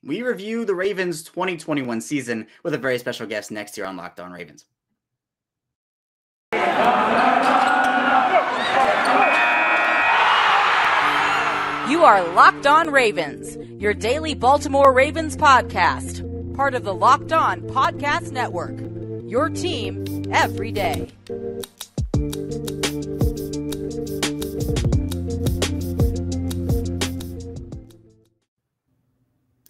We review the Ravens 2021 season with a very special guest next year on Locked On Ravens. You are Locked On Ravens, your daily Baltimore Ravens podcast, part of the Locked On Podcast Network, your team every day.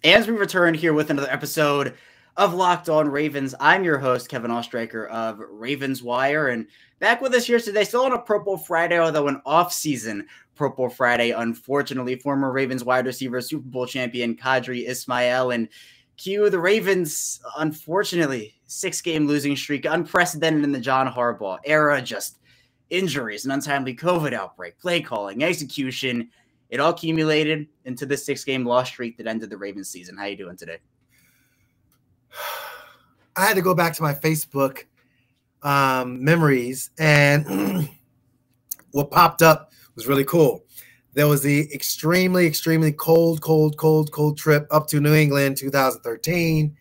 As we return here with another episode of Locked On Ravens, I'm your host, Kevin Oestreicher of Ravens Wire, and back with us here today, still on a Purple Friday, although an off-season Purple Friday, unfortunately. Former Ravens wide receiver, Super Bowl champion Qadry Ismail, and Q, the Ravens, unfortunately, 6-game losing streak, unprecedented in the John Harbaugh era, just injuries, an untimely COVID outbreak, play calling, execution. It all accumulated into this 6-game loss streak that ended the Ravens season. How you doing today? I had to go back to my Facebook memories, and what popped up was really cool. There was the extremely, extremely cold trip up to New England 2013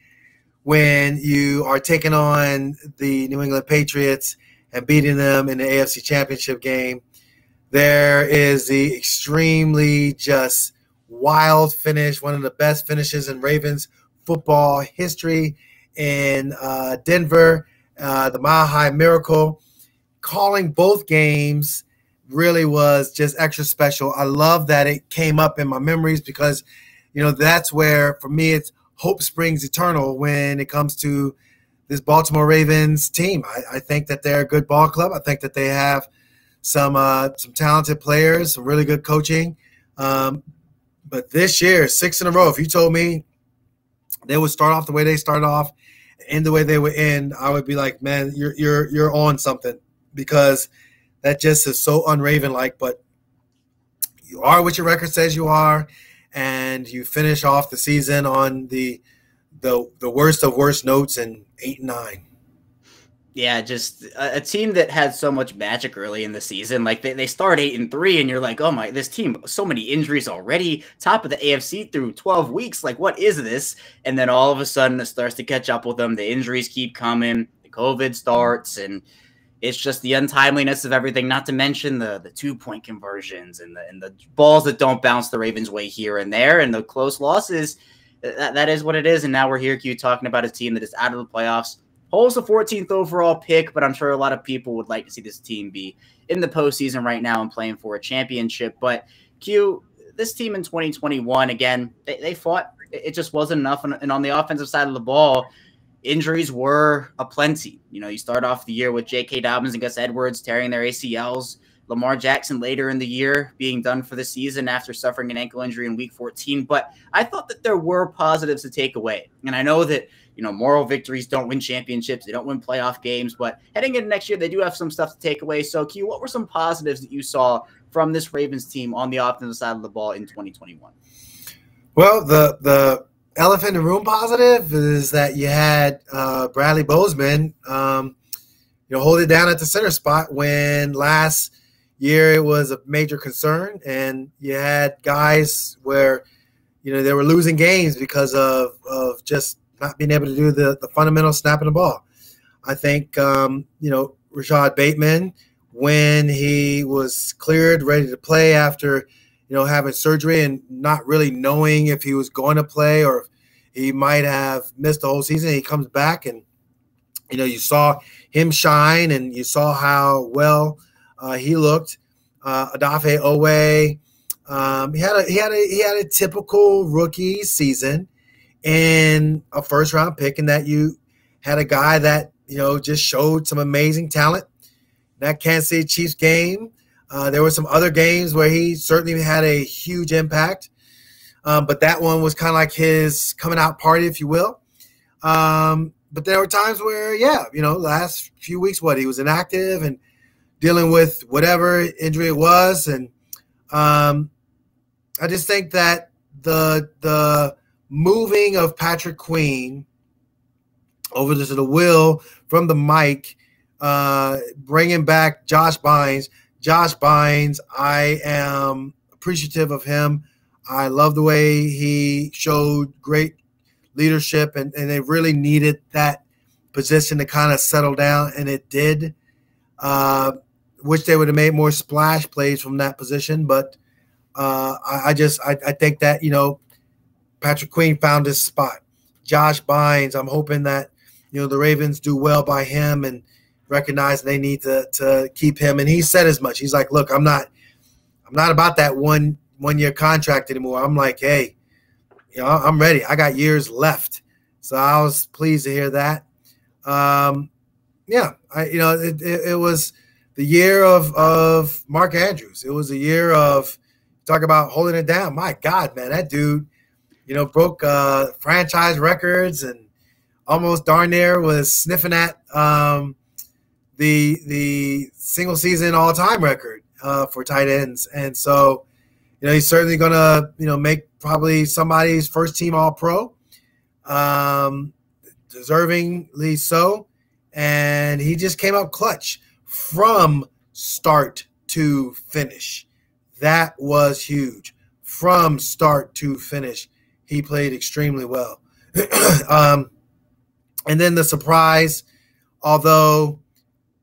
when you are taking on the New England Patriots and beating them in the AFC Championship game. There is the extremely just wild finish, one of the best finishes in Ravens football history in Denver, the Mile High Miracle. Calling both games really was just extra special. I love that it came up in my memories because, that's where, for me, it's hope springs eternal when it comes to this Baltimore Ravens team. I think that they're a good ball club. I think that they have some talented players, some really good coaching. But this year, 6 in a row, if you told me they would start off the way they started off, end the way they would end, I would be like, man, you're on something, because that just is so un-Raven-like. But you are what your record says you are, and you finish off the season on the worst of worst notes in 8-9. Yeah, just a team that had so much magic early in the season. Like they start 8-3, and you're like, oh my, this team, so many injuries already. Top of the AFC through 12 weeks. Like, what is this? And then all of a sudden it starts to catch up with them. The injuries keep coming. The COVID starts, and it's just the untimeliness of everything. Not to mention the 2-point conversions and the balls that don't bounce the Ravens' way here and there, and the close losses. That is what it is. And now we're here, Q, talking about a team that is out of the playoffs. Holds the 14th overall pick, but I'm sure a lot of people would like to see this team be in the postseason right now and playing for a championship. But Q, this team in 2021, again, they fought. It just wasn't enough. And on the offensive side of the ball, injuries were aplenty. You start off the year with J.K. Dobbins and Gus Edwards tearing their ACLs. Lamar Jackson later in the year being done for the season after suffering an ankle injury in Week 14. But I thought that there were positives to take away. And I know that moral victories don't win championships. They don't win playoff games. But heading into next year, they do have some stuff to take away. So, Q, what were some positives that you saw from this Ravens team on the offensive side of the ball in 2021? Well, the elephant in the room positive is that you had Bradley Bozeman, hold it down at the center spot when last year it was a major concern, and you had guys where they were losing games because of just not being able to do the fundamental snapping the ball. I think, Rashad Bateman, when he was cleared, ready to play after, having surgery and not really knowing if he was going to play or if he might have missed the whole season, he comes back and, you saw him shine and you saw how well he looked. Odafe Owe, he had a typical rookie season in a first-round pick, and that you had a guy that, just showed some amazing talent. That Kansas City Chiefs game, there were some other games where he certainly had a huge impact, but that one was kind of like his coming-out party, if you will. But there were times where, last few weeks, he was inactive and dealing with whatever injury it was. And I just think that the moving of Patrick Queen over to the wheel from the mic, bringing back Josh Bynes. Josh Bynes, I am appreciative of him. I love the way he showed great leadership, and they really needed that position to kind of settle down, and it did. Wish they would have made more splash plays from that position, but I think that, Patrick Queen found his spot. Josh Bynes, I'm hoping that, the Ravens do well by him and recognize they need to keep him. And he said as much. He's like, look, I'm not about that one-year contract anymore. I'm like, hey, I'm ready. I got years left. So I was pleased to hear that. It was the year of Mark Andrews. It was a year of talk about holding it down. My God, man, that dude, broke franchise records and almost darn near was sniffing at the single season all-time record for tight ends. And so, he's certainly going to, make probably somebody's first team All-Pro, deservingly so. And he just came up clutch from start to finish. That was huge. From start to finish, he played extremely well. And then the surprise, although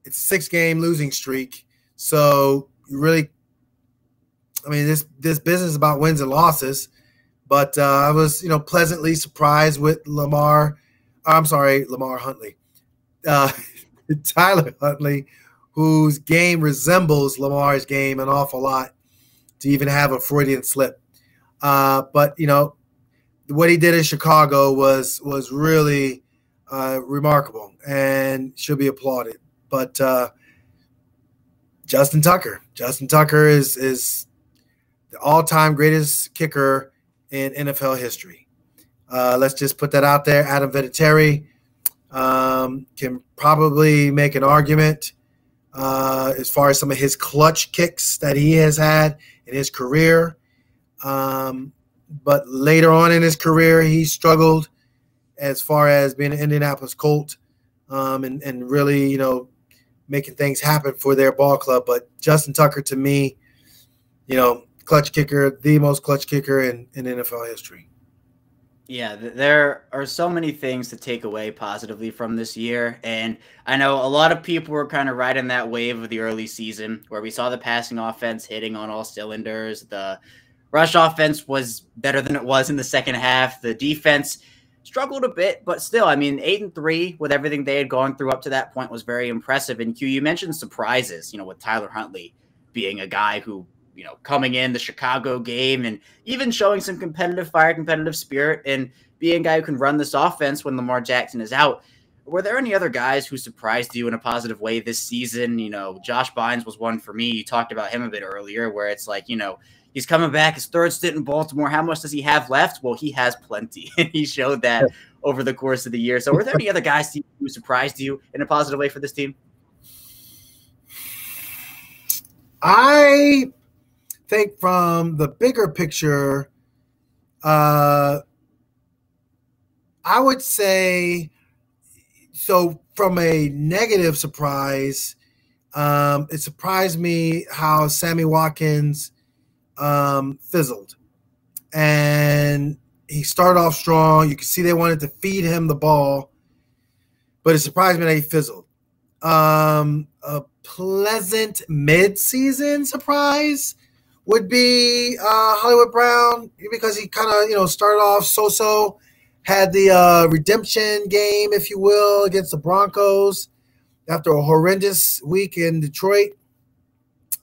it's a 6-game losing streak, so you really, this business is about wins and losses. But I was, pleasantly surprised with Lamar Huntley. Tyler Huntley, whose game resembles Lamar's game an awful lot, to even have a Freudian slip. But what he did in Chicago was really remarkable and should be applauded. But Justin Tucker is the all-time greatest kicker in NFL history. Let's just put that out there. Adam Vinatieri can probably make an argument as far as some of his clutch kicks that he has had in his career. But later on in his career, he struggled as far as being an Indianapolis Colt and really, making things happen for their ball club. But Justin Tucker, to me, clutch kicker, the most clutch kicker in NFL history. Yeah, there are so many things to take away positively from this year. And I know a lot of people were kind of riding that wave of the early season where we saw the passing offense hitting on all cylinders. The rush offense was better than it was in the second half. The defense struggled a bit, but still, 8-3 with everything they had gone through up to that point was very impressive. And Q, you mentioned surprises, with Tyler Huntley being a guy who, coming in the Chicago game and even showing some competitive fire, competitive spirit, and being a guy who can run this offense when Lamar Jackson is out. Were there any other guys who surprised you in a positive way this season? Josh Bynes was one for me. You talked about him a bit earlier where it's like, he's coming back, his third stint in Baltimore. How much does he have left? Well, he has plenty. And he showed that over the course of the year. So were there any other guys who surprised you in a positive way for this team? I think from the bigger picture, I would say, so from a negative surprise, it surprised me how Sammy Watkins fizzled. And he started off strong. You could see they wanted to feed him the ball, but it surprised me that he fizzled. A pleasant mid-season surprise would be Hollywood Brown, because he kind of, started off so-so, had the redemption game, if you will, against the Broncos after a horrendous week in Detroit.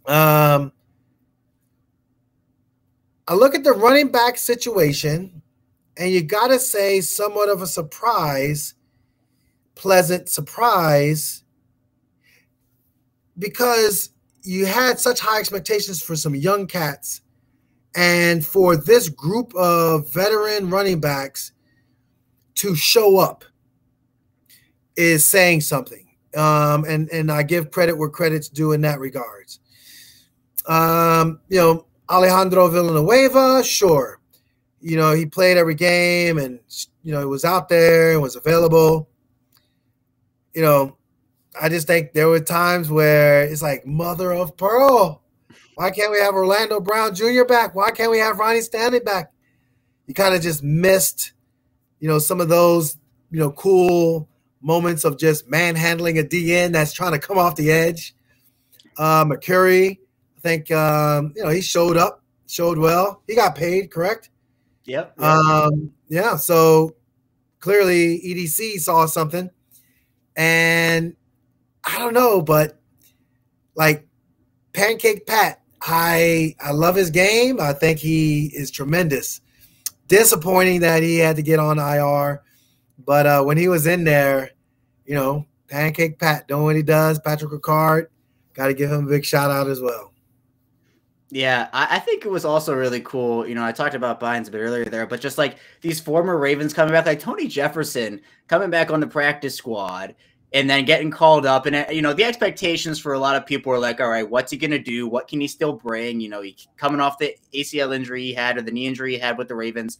I look at the running back situation, and you got to say somewhat of a surprise, pleasant surprise, because you had such high expectations for some young cats, and for this group of veteran running backs to show up is saying something. And I give credit where credit's due in that regards. Alejandro Villanueva, sure. He played every game and, he was out there and was available. I just think there were times where it's like, mother of pearl. Why can't we have Orlando Brown Jr. back? Why can't we have Ronnie Stanley back? You kind of just missed some of those, cool moments of just manhandling a DN that's trying to come off the edge. McCurry, I think, he showed well. He got paid, correct? Yep. Yeah. So clearly EDC saw something, and I don't know, but like Pancake Pat, I love his game. I think he is tremendous. Disappointing that he had to get on IR, but when he was in there, Pancake Pat doing what he does. Patrick Ricard, got to give him a big shout out as well. Yeah, I think it was also really cool. I talked about Bynes a bit earlier there, but just like these former Ravens coming back, like Tony Jefferson coming back on the practice squad and then getting called up. And, the expectations for a lot of people are like, all right, what's he going to do? What can he still bring? He coming off the ACL injury he had or the knee injury he had with the Ravens.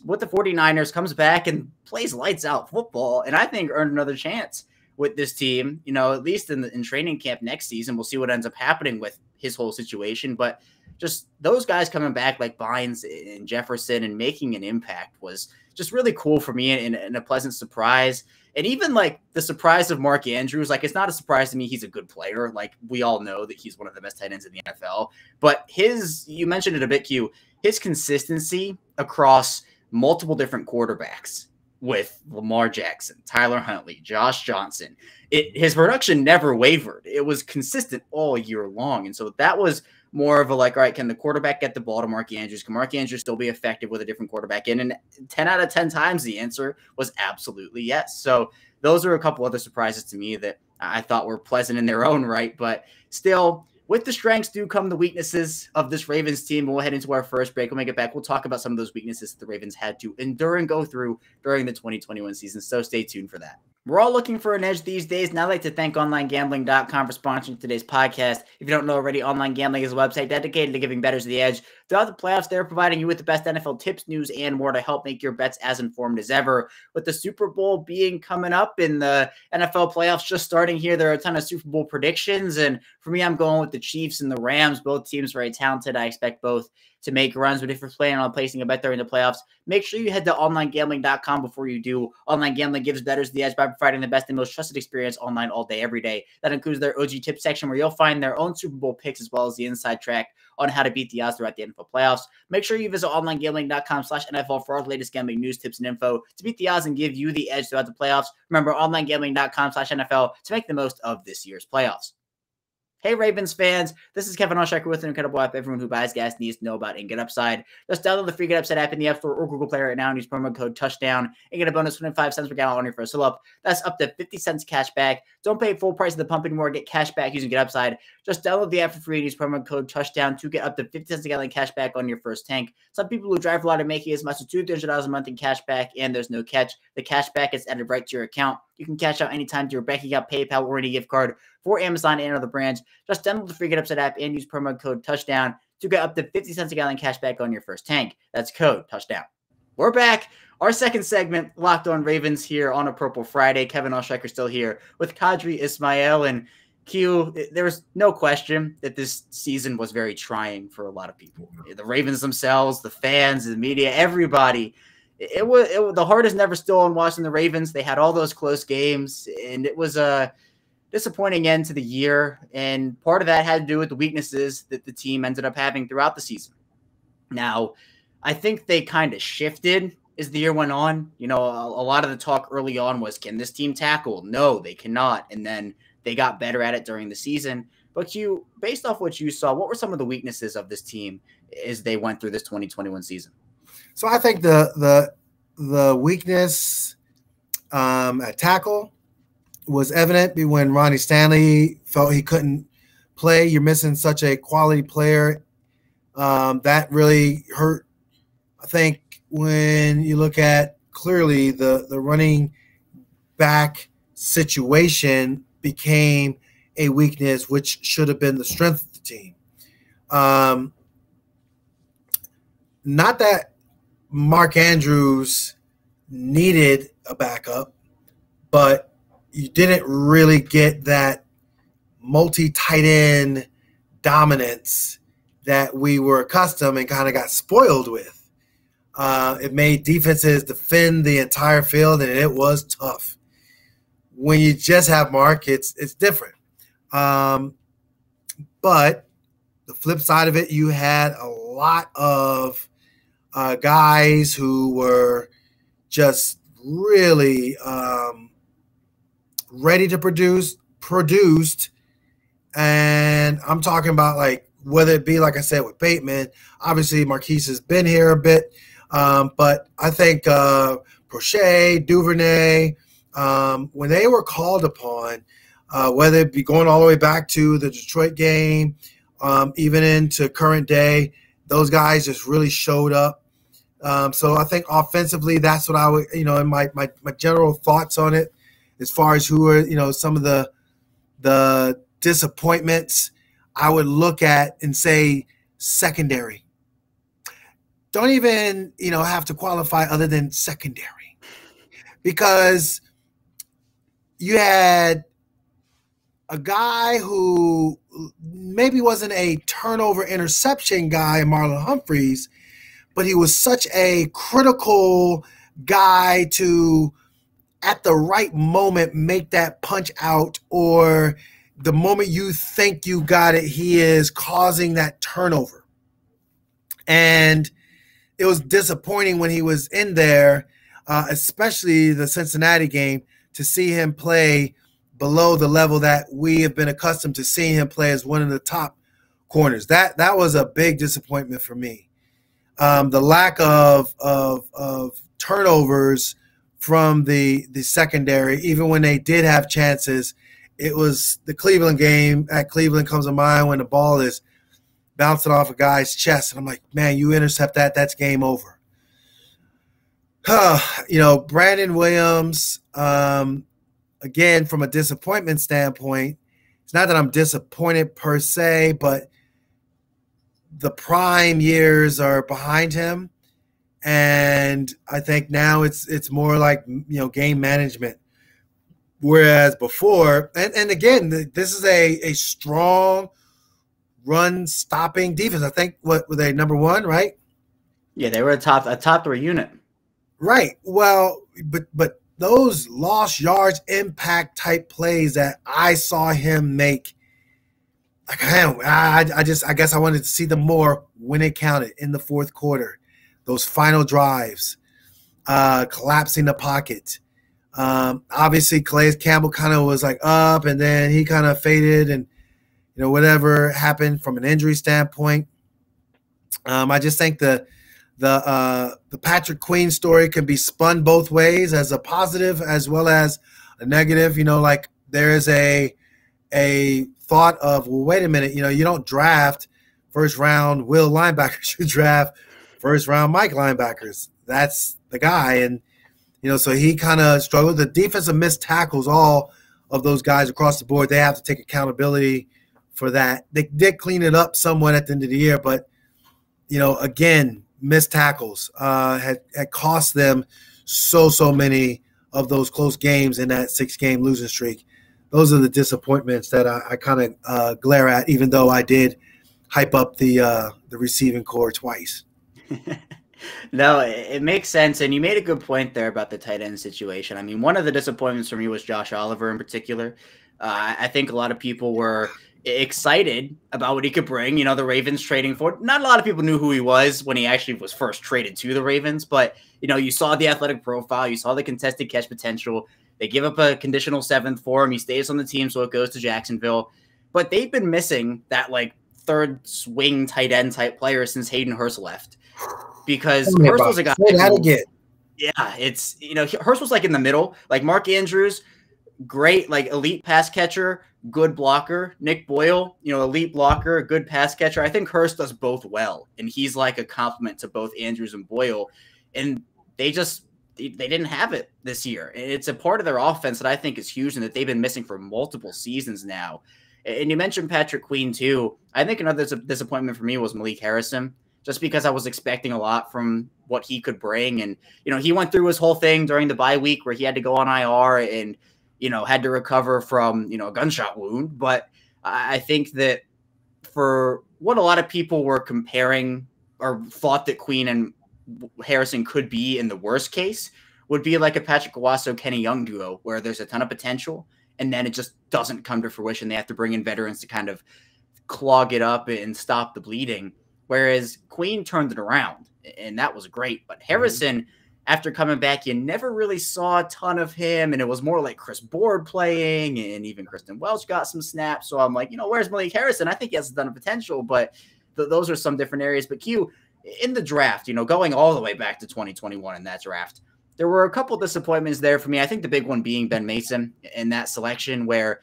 With the 49ers, comes back and plays lights out football, and I think earned another chance with this team, at least in training camp next season. We'll see what ends up happening with his whole situation, but just those guys coming back like Bynes and Jefferson and making an impact was just really cool for me and a pleasant surprise. And even like the surprise of Mark Andrews, like it's not a surprise to me. He's a good player. Like we all know that he's one of the best tight ends in the NFL, but you mentioned it a bit, Q, his consistency across multiple different quarterbacks with Lamar Jackson, Tyler Huntley, Josh Johnson. His production never wavered. It was consistent all year long. And so that was more of a like, all right, can the quarterback get the ball to Mark Andrews? Can Mark Andrews still be effective with a different quarterback in? And 10 out of 10 times the answer was absolutely yes. So those are a couple other surprises to me that I thought were pleasant in their own right. But still, with the strengths do come the weaknesses of this Ravens team. We'll head into our first break. When we get back, we'll talk about some of those weaknesses that the Ravens had to endure and go through during the 2021 season. So stay tuned for that. We're all looking for an edge these days, and I'd like to thank OnlineGambling.com for sponsoring today's podcast. If you don't know already, Online Gambling is a website dedicated to giving bettors the edge. Throughout the playoffs, they're providing you with the best NFL tips, news, and more to help make your bets as informed as ever. With the Super Bowl being coming up and the NFL playoffs just starting here, there are a ton of Super Bowl predictions, and for me, I'm going with the Chiefs and the Rams. Both teams very talented. I expect both to make runs, but if you're planning on placing a bet during the playoffs, make sure you head to OnlineGambling.com before you do. Online Gambling gives bettors the edge by providing the best and most trusted experience online all day, every day. That includes their OG tip section where you'll find their own Super Bowl picks as well as the inside track on how to beat the odds throughout the NFL playoffs. Make sure you visit OnlineGambling.com/NFL for all the latest gambling news, tips, and info to beat the odds and give you the edge throughout the playoffs. Remember, OnlineGambling.com/NFL to make the most of this year's playoffs. Hey, Ravens fans, this is Kevin Allshacker with an incredible app everyone who buys gas needs to know about and Get Upside. Just download the free Get Upside app in the App Store or Google Play right now and use promo code TOUCHDOWN and get a bonus 25 cents per gallon on your first fill-up. That's up to 50 cents cash back. Don't pay full price of the pump anymore. Get cash back using Get Upside. Just download the app for free and use promo code TOUCHDOWN to get up to 50 cents a gallon cash back on your first tank. Some people who drive a lot are making as much as $200 a month in cash back, and there's no catch. The cash back is added right to your account. You can cash out anytime to your bank account, PayPal, or any gift card for Amazon and other brands. Just download the free Get Upside app and use promo code TOUCHDOWN to get up to 50 cents a gallon cash back on your first tank. That's code TOUCHDOWN. We're back. Our second segment, Locked On Ravens, here on a Purple Friday. Kevin Allshacker still here with Qadry Ismail. And Q, there was no question that this season was very trying for a lot of people. The Ravens themselves, the fans, the media, everybody. It was the heart is never still on watching the Ravens. They had all those close games, and it was a disappointing end to the year. And part of that had to do with the weaknesses that the team ended up having throughout the season. Now, I think they kind of shifted as the year went on. A lot of the talk early on was, can this team tackle? No, they cannot. And then they got better at it during the season. But Q, based off what you saw, what were some of the weaknesses of this team as they went through this 2021 season? So I think the weakness at tackle was evident when Ronnie Stanley felt he couldn't play. You're missing such a quality player. That really hurt. I think when you look at clearly the running back situation became a weakness, which should have been the strength of the team. Not that Mark Andrews needed a backup, but you didn't really get that multi-tight end dominance that we were accustomed and kind of got spoiled with. It made defenses defend the entire field, and it was tough. When you just have Mark, it's different. But the flip side of it, you had a lot of guys who were just really ready to produced. And I'm talking about, like, whether it be, like I said, with Bateman. Obviously, Marquise has been here a bit. But I think Prochet, Duvernay, when they were called upon, whether it be going all the way back to the Detroit game, even into current day, those guys just really showed up. So I think offensively, that's what I would, in my general thoughts on it, as far as who are, some of the disappointments, I would look at and say secondary. Don't even, have to qualify other than secondary, because you had a guy who maybe wasn't a turnover interception guy, Marlon Humphreys, but he was such a critical guy to, at the right moment, make that punch out, or the moment you think you got it, he is causing that turnover. And it was disappointing when he was in there, especially the Cincinnati game, to see him play below the level that we have been accustomed to seeing him play as one of the top corners. That was a big disappointment for me. The lack of turnovers from the secondary, even when they did have chances. It was the Cleveland game at Cleveland comes to mind when the ball is bouncing off a guy's chest. And I'm like, man, you intercept that, that's game over. Brandon Williams, again, from a disappointment standpoint, it's not that I'm disappointed per se, but the prime years are behind him. And I think now it's more like, game management. Whereas before, and again, this is a strong run-stopping defense. I think, what were they, number one, right? Yeah, they were a top 3 unit. Right. Well, but those lost yards, impact type plays that I saw him make, like, I guess I wanted to see them more when it counted in the fourth quarter. Those final drives, collapsing the pocket. Obviously, Calais Campbell kind of was like up, and then he kind of faded, and whatever happened from an injury standpoint. I just think the Patrick Queen story can be spun both ways, as a positive as well as a negative. Like, there is a thought of, well, wait a minute, you don't draft first round will linebackers, you draft first round Mike linebackers. That's the guy, and so he kind of struggled. The defensive missed tackles, all of those guys across the board, they have to take accountability for that. They did clean it up somewhat at the end of the year, but, again, missed tackles had cost them so many of those close games in that 6-game losing streak. Those are the disappointments that I kind of glare at, even though I did hype up the receiving core twice. No, it makes sense. And you made a good point there about the tight end situation. I mean, one of the disappointments for me was Josh Oliver in particular. I think a lot of people were excited about what he could bring. The Ravens trading for. Not a lot of people knew who he was when he actually was first traded to the Ravens. But, you saw the athletic profile. You saw the contested catch potential. They give up a conditional 7th for him. He stays on the team, so it goes to Jacksonville. But they've been missing that, like, third swing tight end type player since Hayden Hurst left. Because Hurst was a guy. Yeah, it's Hurst was like in the middle, like Mark Andrews, great, like elite pass catcher, good blocker. Nick Boyle, elite blocker, good pass catcher. I think Hurst does both well, and he's like a compliment to both Andrews and Boyle. And they didn't have it this year. It's a part of their offense that I think is huge and that they've been missing for multiple seasons now. And you mentioned Patrick Queen too. I think another disappointment for me was Malik Harrison, just because I was expecting a lot from what he could bring. And, he went through his whole thing during the bye week where he had to go on IR and, had to recover from, a gunshot wound. But I think that for what a lot of people were comparing or thought that Queen and Harrison could be in the worst case would be like a Patrick Owasso, Kenny Young duo, where there's a ton of potential and then it just doesn't come to fruition. They have to bring in veterans to kind of clog it up and stop the bleeding. Whereas Queen turned it around, and that was great. But Harrison, after coming back, you never really saw a ton of him, and it was more like Chris Board playing, and even Kristen Welch got some snaps. So I'm like, where's Malik Harrison? I think he has a ton of potential, but those are some different areas. But Q, in the draft, going all the way back to 2021 in that draft, there were a couple disappointments there for me. I think the big one being Ben Mason in that selection, where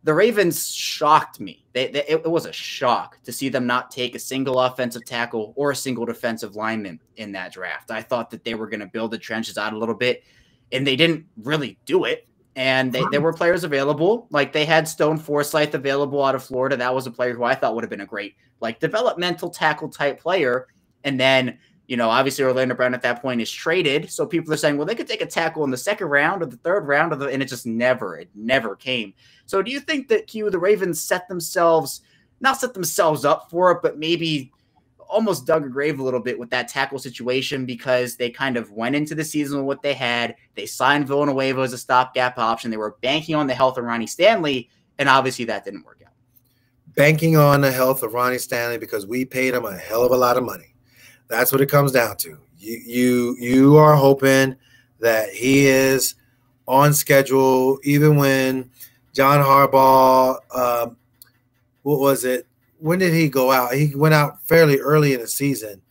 the Ravens shocked me. It was a shock to see them not take a single offensive tackle or a single defensive lineman in that draft. I thought that they were going to build the trenches out a little bit, and they didn't really do it. And there were players available. Like, they had Stone Forsythe available out of Florida. That was a player who I thought would have been a great, developmental tackle type player. And then, obviously Orlando Brown at that point is traded. So people are saying, well, they could take a tackle in the second round or the third round, and it just never came. So do you think that, the Ravens not set themselves up for it, but maybe almost dug a grave a little bit with that tackle situation, because they kind of went into the season with what they had. They signed Villanueva as a stopgap option. They were banking on the health of Ronnie Stanley, and obviously that didn't work out. Banking on the health of Ronnie Stanley because we paid him a hell of a lot of money. That's what it comes down to. You are hoping that he is on schedule, even when John Harbaugh, what was it? When did he go out? He went out fairly early in the season.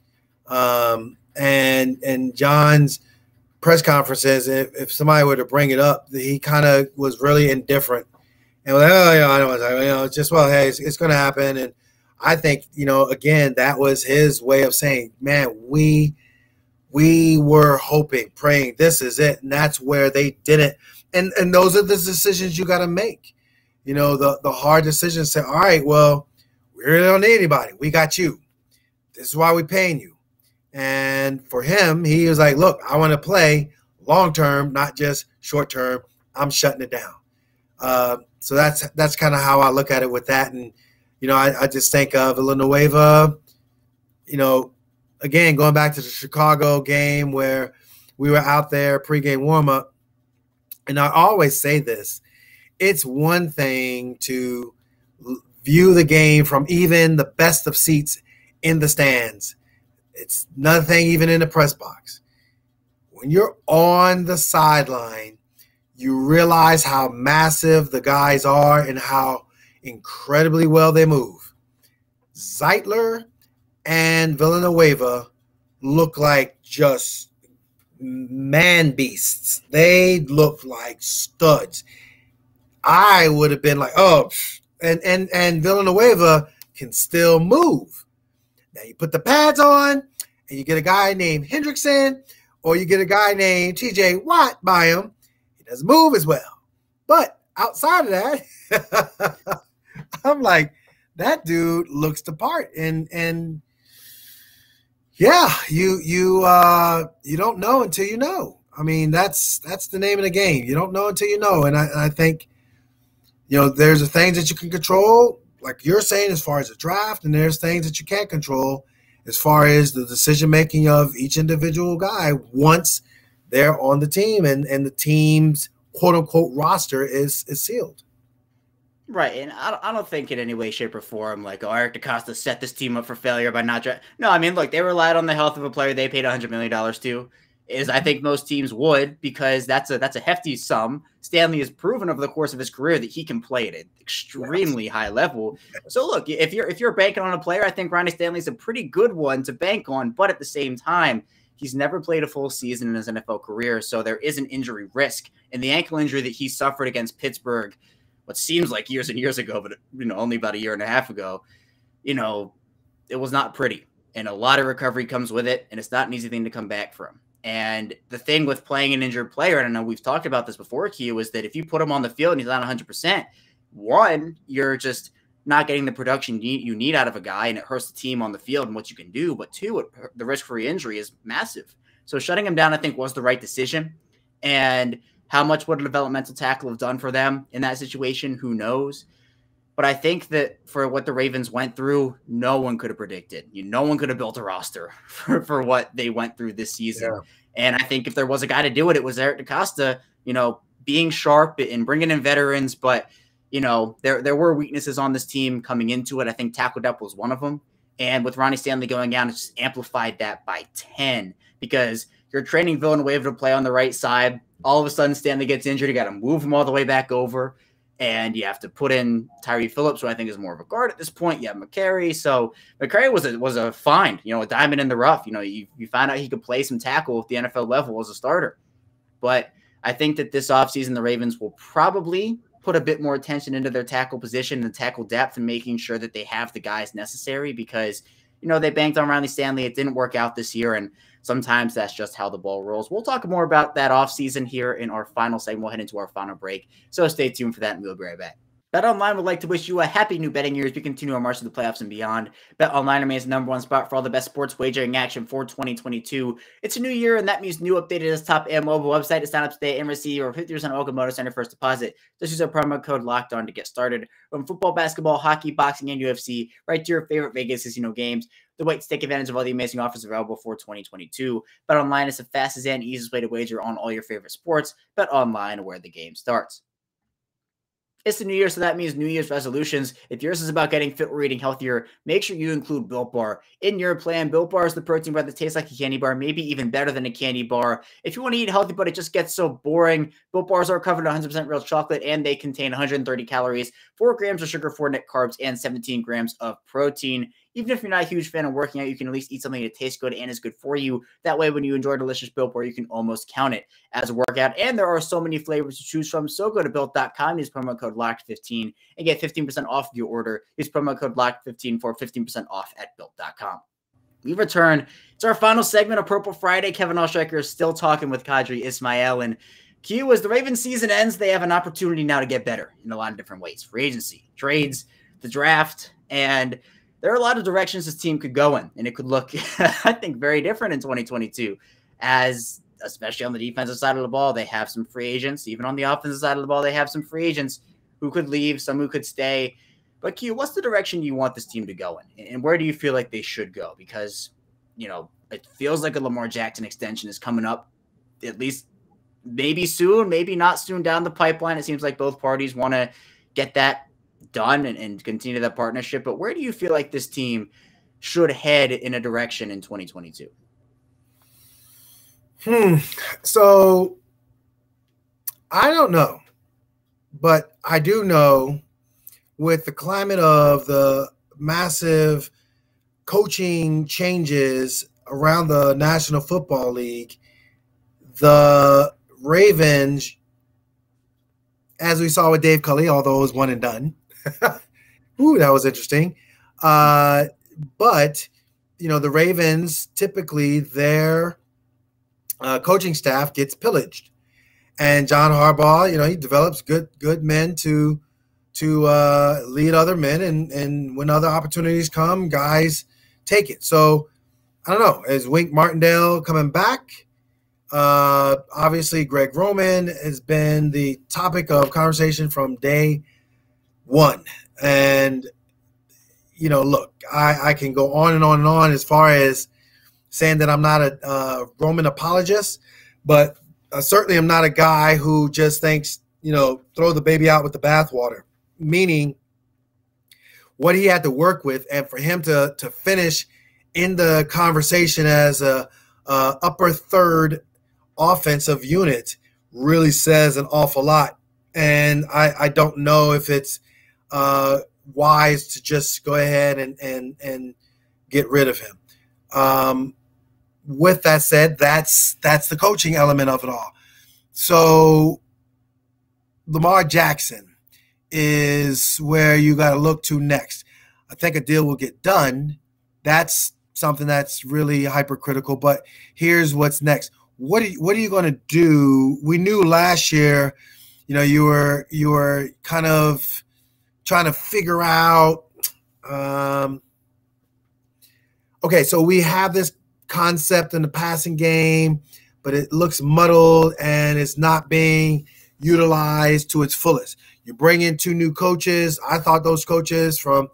And John's press conferences, if somebody were to bring it up, he kind of was really indifferent. And was like, oh, yeah, I know, just, well, hey, it's going to happen. And I think, again, that was his way of saying, man, we were hoping, praying, this is it. And that's where they didn't. And those are the decisions you got to make. The hard decisions say, all right, well, we really don't need anybody. We got you. This is why we're paying you. And for him, he was like, look, I want to play long-term, not just short-term. I'm shutting it down. So that's kind of how I look at it with that. And, I just think of Villanueva, again, going back to the Chicago game where we were out there pregame warm-up. And I always say this, it's one thing to view the game from even the best of seats in the stands. It's another thing even in the press box. When you're on the sideline, you realize how massive the guys are and how incredibly well they move. Zeitler and Villanueva look like just man beasts. They look like studs. I would have been like, oh, and Villanueva can still move. Now you put the pads on and you get a guy named Hendrickson or you get a guy named TJ Watt by him. He doesn't move as well. But outside of that, I'm like, that dude looks the part. And yeah, you don't know until you know. I mean, that's the name of the game. You don't know until you know. And I think, there's the things that you can control, like you're saying, as far as the draft, and there's things that you can't control as far as the decision-making of each individual guy once they're on the team and the team's quote-unquote roster is sealed. Right, and I don't think in any way, shape, or form, Eric DeCosta set this team up for failure by not drafting. No, I mean, look, they relied on the health of a player they paid $100 million to, as I think most teams would, because that's a hefty sum. Stanley has proven over the course of his career that he can play at an extremely high level. So look, if you're banking on a player, I think Ronnie Stanley's a pretty good one to bank on, but at the same time, he's never played a full season in his NFL career, so there is an injury risk. And the ankle injury that he suffered against Pittsburgh, what seems like years and years ago, but only about a year and a half ago, it was not pretty. And a lot of recovery comes with it, and it's not an easy thing to come back from. And the thing with playing an injured player, and I know we've talked about this before, Q, is that if you put him on the field and he's not 100%, one, you're just not getting the production you need out of a guy, and it hurts the team on the field and what you can do. But two, the risk for injury is massive. So shutting him down, I think, was the right decision. And how much would a developmental tackle have done for them in that situation? Who knows? But I think that for what the Ravens went through, no one could have predicted. No one could have built a roster for what they went through this season. Yeah. And I think if there was a guy to do it, it was Eric DeCosta, being sharp and bringing in veterans. But, there were weaknesses on this team coming into it. I think tackle depth was one of them. And with Ronnie Stanley going down, it just amplified that by 10 because you're training Villanueva to play on the right side. All of a sudden, Stanley gets injured. You got to move him all the way back over. And you have to put in Tyree Phillips, who I think is more of a guard at this point. You have McCary. So McCary was a find, a diamond in the rough. You found out he could play some tackle at the NFL level as a starter. But I think that this offseason, the Ravens will probably put a bit more attention into their tackle position and tackle depth and making sure that they have the guys necessary because, they banked on Ronnie Stanley. It didn't work out this year. And sometimes that's just how the ball rolls. We'll talk more about that offseason here in our final segment. We'll head into our final break. So stay tuned for that and we'll be right back. BetOnline would like to wish you a happy new betting year as we continue our march to the playoffs and beyond. BetOnline remains the number one spot for all the best sports wagering action for 2022. It's a new year, and that means new updated desktop and mobile website to sign up today and receive over 50% welcome bonus on your first deposit. Just use our promo code LOCKEDON to get started. From football, basketball, hockey, boxing, and UFC, right to your favorite Vegas casino games. The way to take advantage of all the amazing offers available for 2022. BetOnline is the fastest and easiest way to wager on all your favorite sports. BetOnline, where the game starts. It's the new year, so that means New Year's resolutions. If yours is about getting fit or eating healthier, make sure you include Built Bar in your plan. Built Bar is the protein bar that tastes like a candy bar, maybe even better than a candy bar. If you want to eat healthy, but it just gets so boring, Built Bars are covered in 100% real chocolate, and they contain 130 calories, 4 grams of sugar, 4 net carbs, and 17 grams of protein. Even if you're not a huge fan of working out, you can at least eat something that tastes good and is good for you. That way, when you enjoy a delicious Built Bar, you can almost count it as a workout. And there are so many flavors to choose from. So go to Built.com, use promo code LOCKED15, and get 15% off your order. Use promo code LOCKED15 for 15% off at Built.com. We return. It's our final segment of Purple Friday. Kevin Allstriker is still talking with Qadry Ismail. And Q, as the Ravens season ends, they have an opportunity now to get better in a lot of different ways. Free agency, trades, the draft, and there are a lot of directions this team could go in, and it could look, I think, very different in 2022, as especially on the defensive side of the ball, they have some free agents. Even on the offensive side of the ball, they have some free agents who could leave, some who could stay. But Q, what's the direction you want this team to go in, and where do you feel like they should go? Because, it feels like a Lamar Jackson extension is coming up, at least maybe soon, maybe not soon down the pipeline. It seems like both parties want to get that done and continue that partnership. But where do you feel like this team should head in a direction in 2022? So I don't know, but I do know with the climate of the massive coaching changes around the National Football League, the Ravens, as we saw with Dave Culley, although it was one and done, ooh, that was interesting. But, the Ravens, typically their coaching staff gets pillaged. And John Harbaugh, he develops good men to lead other men. And when other opportunities come, guys take it. So, I don't know. Is Wink Martindale coming back? Obviously, Greg Roman has been the topic of conversation from day one. And, look, I can go on and on and on as far as saying that I'm not a Roman apologist, but I certainly am not a guy who just thinks, throw the baby out with the bathwater, meaning what he had to work with. And for him to finish in the conversation as a upper third offensive unit really says an awful lot. And I don't know if it's wise to just go ahead and get rid of him. With that said, that's the coaching element of it all. So Lamar Jackson is where you got to look to next. I think a deal will get done. That's something that's really hypercritical. But here's what's next. What are you going to do? We knew last year, you were kind of trying to figure out. Okay, so we have this concept in the passing game, but it looks muddled and it's not being utilized to its fullest. You bring in 2 new coaches. I thought those coaches from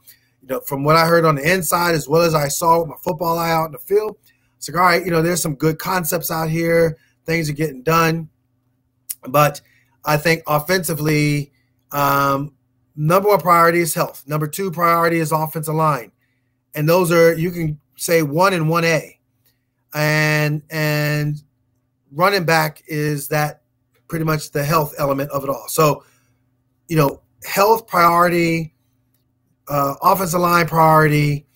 what I heard on the inside as well as I saw with my football eye out in the field, it's like, all right, there's some good concepts out here. Things are getting done. But I think offensively, number 1 priority is health. Number 2 priority is offensive line. And those are, you can say 1 and 1A. And running back is that pretty much the health element of it all. So, health priority, offensive line priority,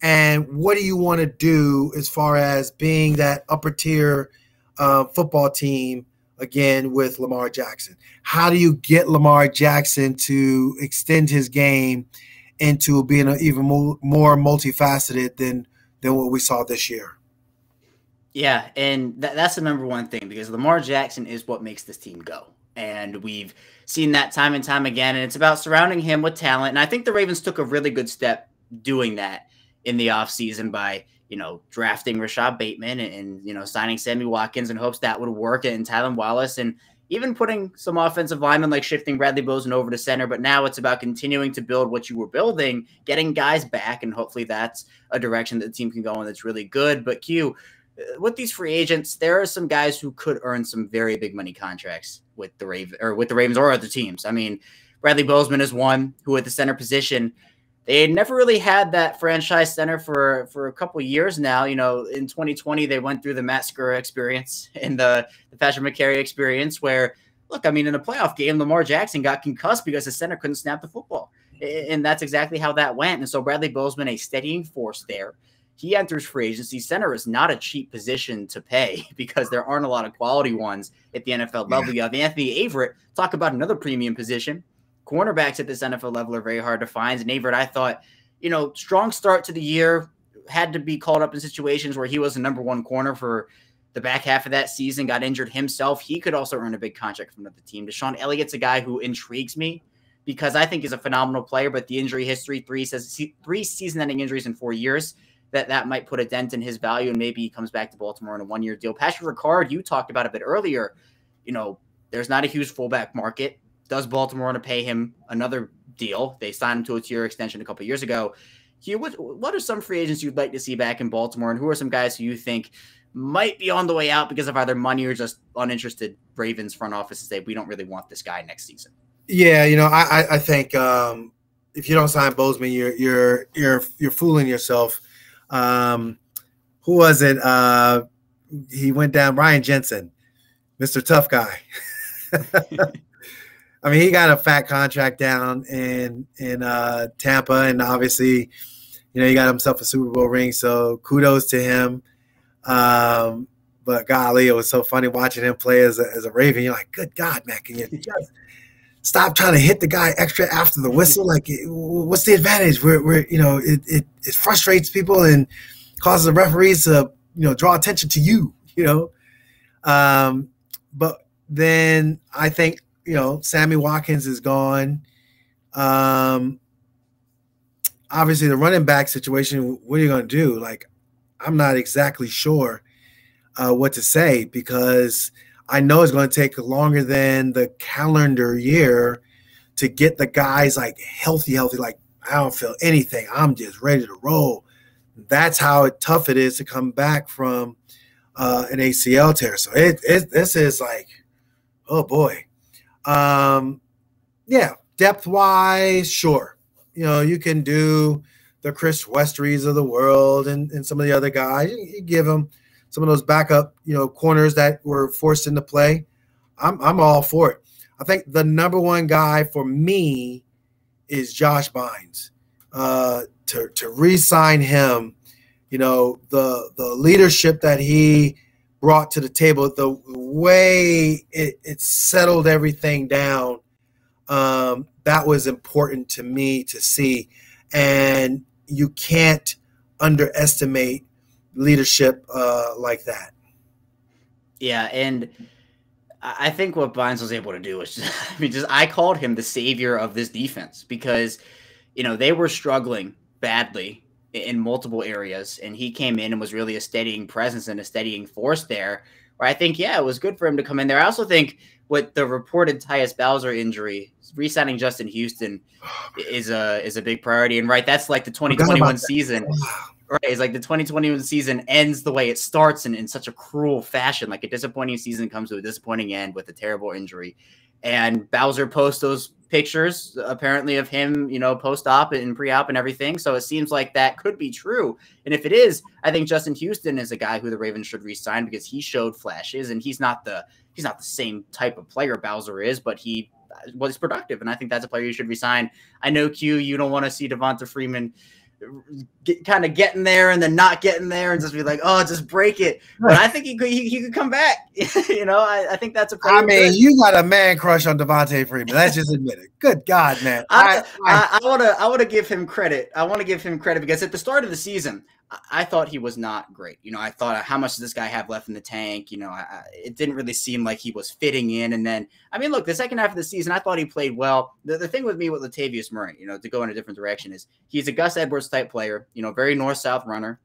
and what do you want to do as far as being that upper tier football team again with Lamar Jackson? How do you get Lamar Jackson to extend his game into being even more multifaceted than what we saw this year? Yeah, and that's the number 1 thing, because Lamar Jackson is what makes this team go. And we've seen that time and time again, and it's about surrounding him with talent. And I think the Ravens took a really good step doing that in the offseason by, drafting Rashad Bateman and signing Sammy Watkins in hopes that would work, and Tylan Wallace, and even putting some offensive linemen like shifting Bradley Bozeman over to center. But now it's about continuing to build what you were building, getting guys back, and hopefully that's a direction that the team can go in that's really good. But Q, with these free agents, there are some guys who could earn some very big money contracts with the Ravens or other teams. I mean, Bradley Bozeman is one who at the center position, they never really had that franchise center for a couple of years now. In 2020, they went through the Matt Skura experience and the Patrick McCary experience where, look, I mean, in a playoff game, Lamar Jackson got concussed because the center couldn't snap the football. And that's exactly how that went. And so Bradley Bozeman, a steadying force there. He enters free agency. Center is not a cheap position to pay because there aren't a lot of quality ones at the NFL level. You have Anthony Averett. Talk about another premium position. Cornerbacks at this NFL level are very hard to find. And Averett, I thought, strong start to the year, had to be called up in situations where he was the number 1 corner for the back half of that season, got injured himself. He could also earn a big contract from another team. Deshaun Elliott's a guy who intrigues me because I think he's a phenomenal player, but the injury history, 3 season-ending injuries in 4 years, that might put a dent in his value, and maybe he comes back to Baltimore in a 1-year deal. Patrick Ricard, you talked about a bit earlier, there's not a huge fullback market. Does Baltimore want to pay him another deal? They signed him to a 2-year extension a couple of years ago. Hugh, what are some free agents you'd like to see back in Baltimore, and who are some guys who you think might be on the way out because of either money or just uninterested Ravens front office to say, we don't really want this guy next season? Yeah, I think if you don't sign Bozeman, you're fooling yourself. Who was it? He went down, Ryan Jensen, Mr. Tough Guy. I mean, he got a fat contract down in Tampa, and obviously, he got himself a Super Bowl ring. So kudos to him. But golly, it was so funny watching him play as a Raven. You're like, good God, man, can you just stop trying to hit the guy extra after the whistle? Like, what's the advantage? It frustrates people and causes the referees to draw attention to you. But then I think Sammy Watkins is gone. Obviously, the running back situation. What are you going to do? Like, I'm not exactly sure what to say because I know it's going to take longer than the calendar year to get the guys like healthy. Like, I don't feel anything. I'm just ready to roll. That's how tough it is to come back from an ACL tear. So this is like, oh boy. Yeah, depth wise, sure. You can do the Chris Westries of the world and some of the other guys. You give them some of those backup, corners that were forced into play. I'm all for it. I think the number 1 guy for me is Josh Bynes. To re-sign him, the leadership that he brought to the table, the way it settled everything down, that was important to me to see. And you can't underestimate leadership like that. Yeah, and I think what Bynes was able to do was I called him the savior of this defense because, they were struggling badly in multiple areas, and he came in and was really a steadying presence and a steadying force there where I think, yeah, it was good for him to come in there. I also think with the reported Tyus Bowser injury, re-signing Justin Houston is a big priority. And right, that's like the 2021 season. Right, it's like the 2021 season ends the way it starts in such a cruel fashion. Like a disappointing season comes to a disappointing end with a terrible injury. And Bowser posts those pictures apparently of him, post-op and pre-op and everything. So it seems like that could be true. And if it is, I think Justin Houston is a guy who the Ravens should re-sign because he showed flashes, and he's not the same type of player Bowser is, but he was productive. And I think that's a player you should re-sign. I know, Q, you don't want to see Devonta Freeman kind of getting there and then not getting there and just be like, oh, just break it. But I think he could come back. I think that's a player. I mean, you got a man crush on Devonta Freeman. Let's just admit it. Good God, man. I want to give him credit. I want to give him credit because at the start of the season, I thought he was not great. I thought, how much does this guy have left in the tank? It didn't really seem like he was fitting in. And then, look, the second half of the season, I thought he played well. The thing with me with Latavius Murray, to go in a different direction, is he's a Gus Edwards type player, very north-south runner.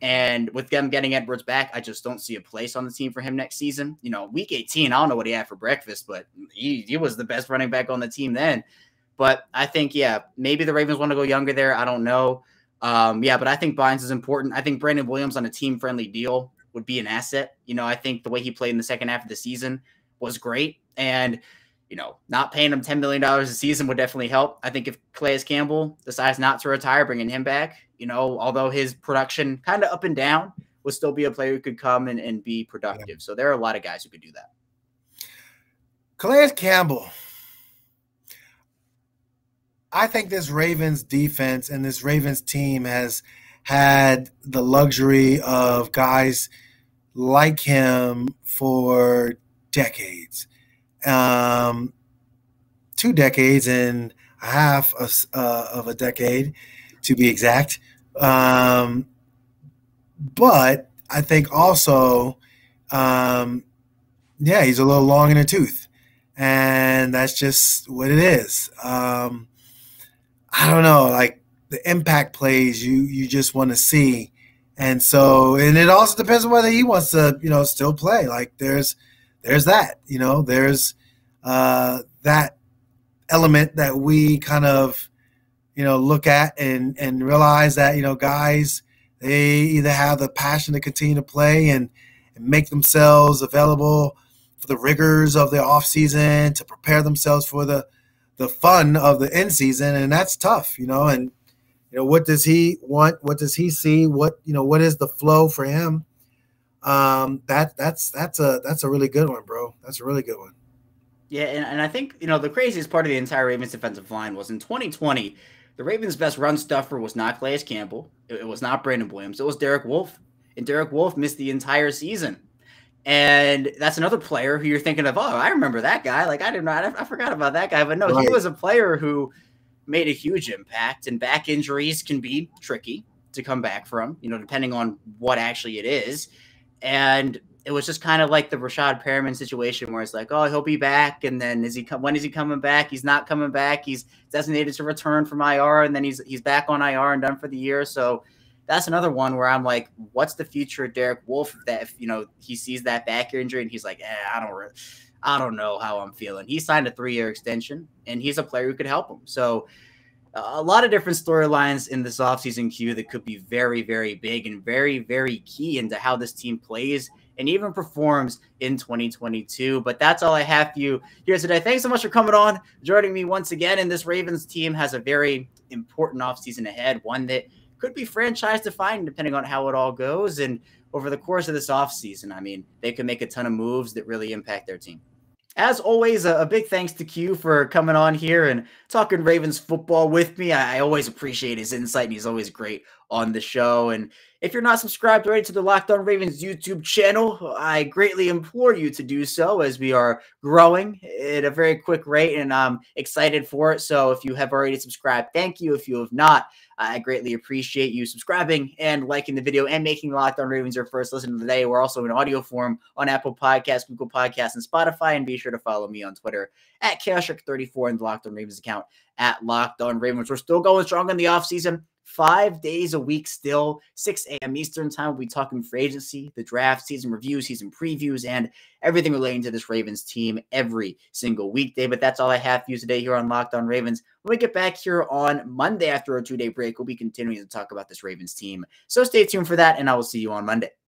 And with them getting Edwards back, I just don't see a place on the team for him next season. Week 18, I don't know what he had for breakfast, but he was the best running back on the team then. But I think, maybe the Ravens want to go younger there. I don't know. But I think Bynes is important. I think Brandon Williams on a team-friendly deal would be an asset. I think the way he played in the second half of the season was great. And, not paying him $10 million a season would definitely help. I think if Calais Campbell decides not to retire, bringing him back, although his production kind of up and down, would still be a player who could come and be productive. Yeah. So there are a lot of guys who could do that. Calais Campbell. I think this Ravens defense and this Ravens team has had the luxury of guys like him for decades, 2 decades and a half of a decade, to be exact. But I think also, he's a little long in the tooth, and that's just what it is. I don't know, like the impact plays you just want to see. And it also depends on whether he wants to, still play. Like there's that, there's that element that we kind of, look at and realize that, guys, they either have the passion to continue to play and make themselves available for the rigors of the offseason, to prepare themselves for the fun of the end season, and that's tough, and what does he want? What does he see? What is the flow for him? That's a really good one, bro. That's a really good one. Yeah, and I think the craziest part of the entire Ravens defensive line was in 2020, the Ravens' best run stuffer was not Calais Campbell, it was not Brandon Williams, it was Derek Wolfe, and Derek Wolfe missed the entire season. And that's another player who you're thinking of, oh, I remember that guy. Like, I forgot about that guy. But no, right. He was a player who made a huge impact, and back injuries can be tricky to come back from, depending on what actually it is. And it was just kind of like the Rashad Perriman situation where it's like, oh, he'll be back. And then when is he coming back? He's not coming back. He's designated to return from IR, and then he's back on IR and done for the year. So that's another one where I'm like, what's the future of Derek Wolfe? That if he sees that back injury and he's like, I don't know how I'm feeling. He signed a 3-year extension, and he's a player who could help him. So a lot of different storylines in this offseason queue that could be very, very big and very, very key into how this team plays and even performs in 2022. But that's all I have for you here today. Thanks so much for coming on, joining me once again. And this Ravens team has a very important offseason ahead, one that could be franchise defining depending on how it all goes. And over the course of this offseason, they could make a ton of moves that really impact their team. As always, a big thanks to Q for coming on here and talking Ravens football with me. I always appreciate his insight, and he's always great on the show. And if you're not subscribed already to the Locked On Ravens YouTube channel, I greatly implore you to do so, as we are growing at a very quick rate, and I'm excited for it. So if you have already subscribed, thank you. If you have not, I greatly appreciate you subscribing and liking the video and making Locked On Ravens your first listen of the day. We're also in audio form on Apple Podcasts, Google Podcasts, and Spotify. And be sure to follow me on Twitter at ChaosShark34 and the Locked On Ravens account at Locked On Ravens. We're still going strong in the offseason. 5 days a week still, 6 a.m. Eastern time. We'll be talking free agency, the draft, season reviews, season previews, and everything relating to this Ravens team every single weekday. But that's all I have for you today here on Locked On Ravens. When we get back here on Monday after a 2-day break, we'll be continuing to talk about this Ravens team. So stay tuned for that, and I will see you on Monday.